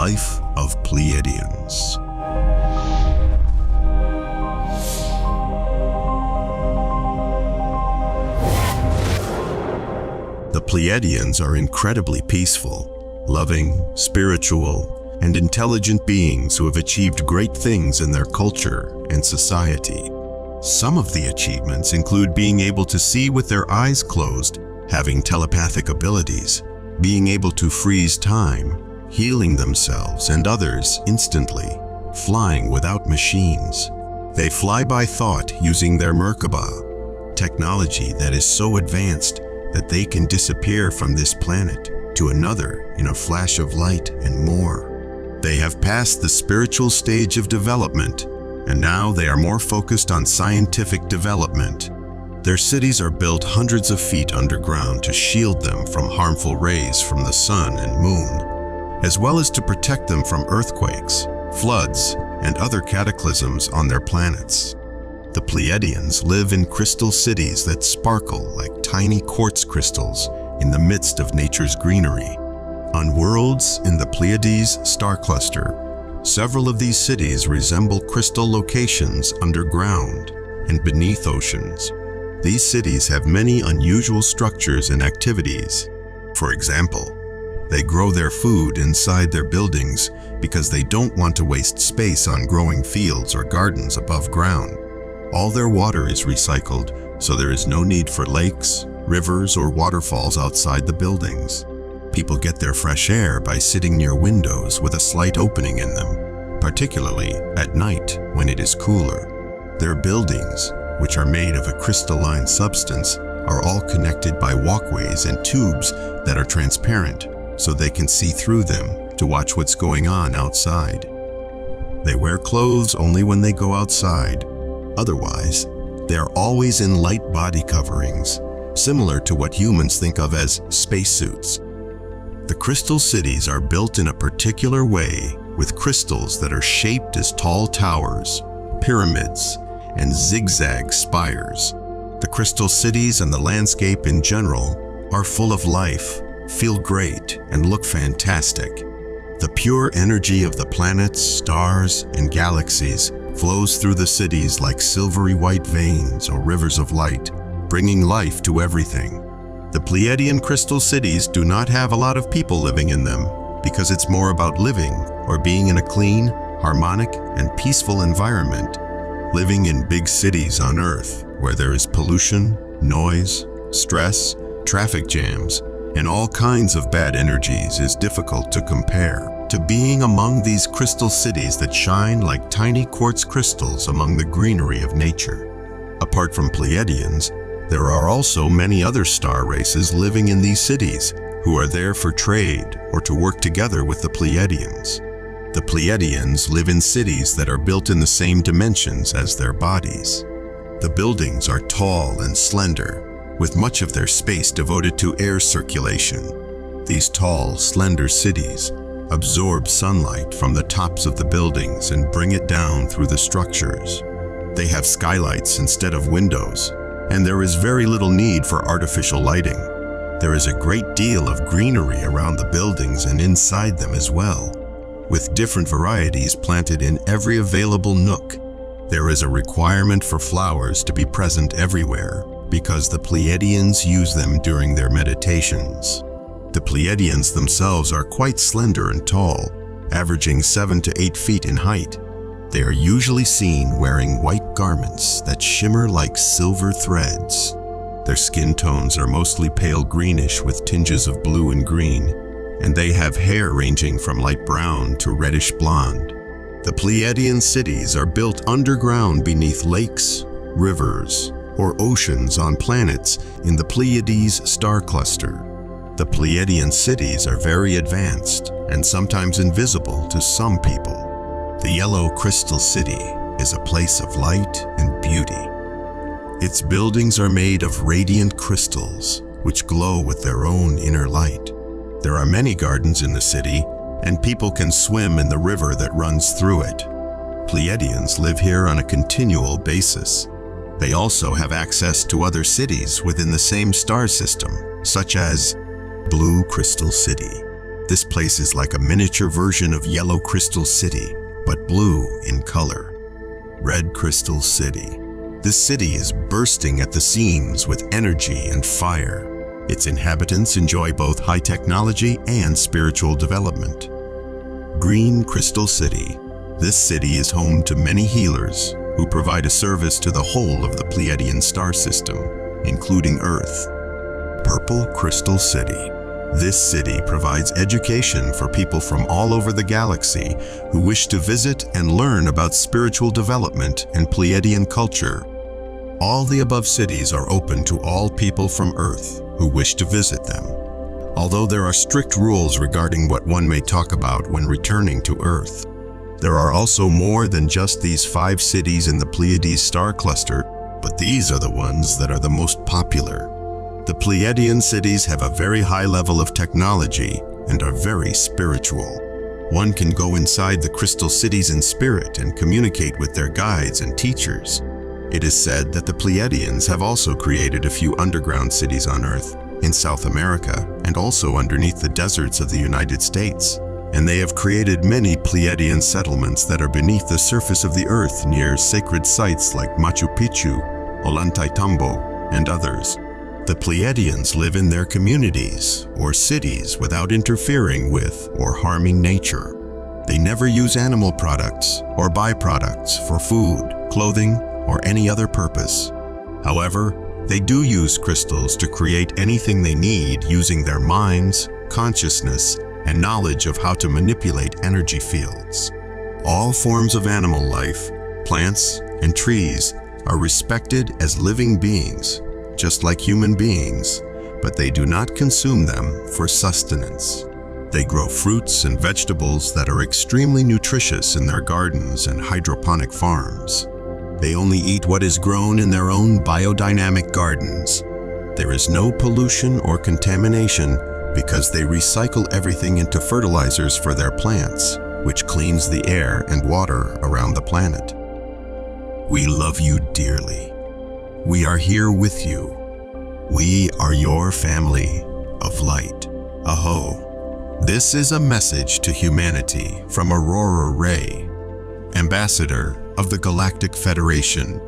life of Pleiadians. The Pleiadians are incredibly peaceful, loving, spiritual, and intelligent beings who have achieved great things in their culture and society. Some of the achievements include being able to see with their eyes closed, having telepathic abilities, being able to freeze time, healing themselves and others instantly, flying without machines. They fly by thought using their Merkaba, technology that is so advanced that they can disappear from this planet to another in a flash of light and more. They have passed the spiritual stage of development, and now they are more focused on scientific development. Their cities are built hundreds of feet underground to shield them from harmful rays from the sun and moon, as well as to protect them from earthquakes, floods, and other cataclysms on their planets. The Pleiadians live in crystal cities that sparkle like tiny quartz crystals in the midst of nature's greenery. On worlds in the Pleiades star cluster, several of these cities resemble crystal locations underground and beneath oceans. These cities have many unusual structures and activities. For example, they grow their food inside their buildings because they don't want to waste space on growing fields or gardens above ground. All their water is recycled, so there is no need for lakes, rivers, or waterfalls outside the buildings. People get their fresh air by sitting near windows with a slight opening in them, particularly at night when it is cooler. Their buildings, which are made of a crystalline substance, are all connected by walkways and tubes that are transparent, so they can see through them to watch what's going on outside. They wear clothes only when they go outside. Otherwise, they are always in light body coverings, similar to what humans think of as spacesuits. The crystal cities are built in a particular way with crystals that are shaped as tall towers, pyramids, and zigzag spires. The crystal cities and the landscape in general are full of life, feel great, and look fantastic. The pure energy of the planets, stars, and galaxies flows through the cities like silvery white veins or rivers of light, bringing life to everything. The Pleiadian crystal cities do not have a lot of people living in them because it's more about living or being in a clean, harmonic, and peaceful environment. Living in big cities on Earth where there is pollution, noise, stress, traffic jams, and all kinds of bad energies is difficult to compare to being among these crystal cities that shine like tiny quartz crystals among the greenery of nature. Apart from Pleiadians, there are also many other star races living in these cities who are there for trade or to work together with the Pleiadians. The Pleiadians live in cities that are built in the same dimensions as their bodies. The buildings are tall and slender, with much of their space devoted to air circulation. These tall, slender cities absorb sunlight from the tops of the buildings and bring it down through the structures. They have skylights instead of windows, and there is very little need for artificial lighting. There is a great deal of greenery around the buildings and inside them as well, with different varieties planted in every available nook. There is a requirement for flowers to be present everywhere because the Pleiadians use them during their meditations. The Pleiadians themselves are quite slender and tall, averaging 7 to 8 feet in height. They are usually seen wearing white garments that shimmer like silver threads. Their skin tones are mostly pale greenish with tinges of blue and green, and they have hair ranging from light brown to reddish blonde. The Pleiadian cities are built underground beneath lakes, rivers, or oceans on planets in the Pleiades star cluster. The Pleiadian cities are very advanced and sometimes invisible to some people. The yellow crystal city is a place of light and beauty. Its buildings are made of radiant crystals, which glow with their own inner light. There are many gardens in the city, and people can swim in the river that runs through it. Pleiadians live here on a continual basis. They also have access to other cities within the same star system, such as Blue Crystal City. This place is like a miniature version of Yellow Crystal City, but blue in color. Red Crystal City. This city is bursting at the seams with energy and fire. Its inhabitants enjoy both high technology and spiritual development. Green Crystal City. This city is home to many healers who provide a service to the whole of the Pleiadian star system, including Earth. Purple Crystal City. This city provides education for people from all over the galaxy who wish to visit and learn about spiritual development and Pleiadian culture. All the above cities are open to all people from Earth who wish to visit them. Although there are strict rules regarding what one may talk about when returning to Earth, there are also more than just these 5 cities in the Pleiades star cluster, but these are the ones that are the most popular. The Pleiadian cities have a very high level of technology and are very spiritual. One can go inside the crystal cities in spirit and communicate with their guides and teachers. It is said that the Pleiadians have also created a few underground cities on Earth, in South America, and also underneath the deserts of the United States. And they have created many Pleiadian settlements that are beneath the surface of the Earth near sacred sites like Machu Picchu, Ollantaytambo, and others. The Pleiadians live in their communities or cities without interfering with or harming nature. They never use animal products or byproducts for food, clothing, or any other purpose. However, they do use crystals to create anything they need using their minds, consciousness, and knowledge of how to manipulate energy fields. All forms of animal life, plants, and trees are respected as living beings, just like human beings, but they do not consume them for sustenance. They grow fruits and vegetables that are extremely nutritious in their gardens and hydroponic farms. They only eat what is grown in their own biodynamic gardens. There is no pollution or contamination because they recycle everything into fertilizers for their plants, which cleans the air and water around the planet. We love you dearly. We are here with you. We are your family of light. Aho. This is a message to humanity from Aurora Ray, Ambassador of the Galactic Federation.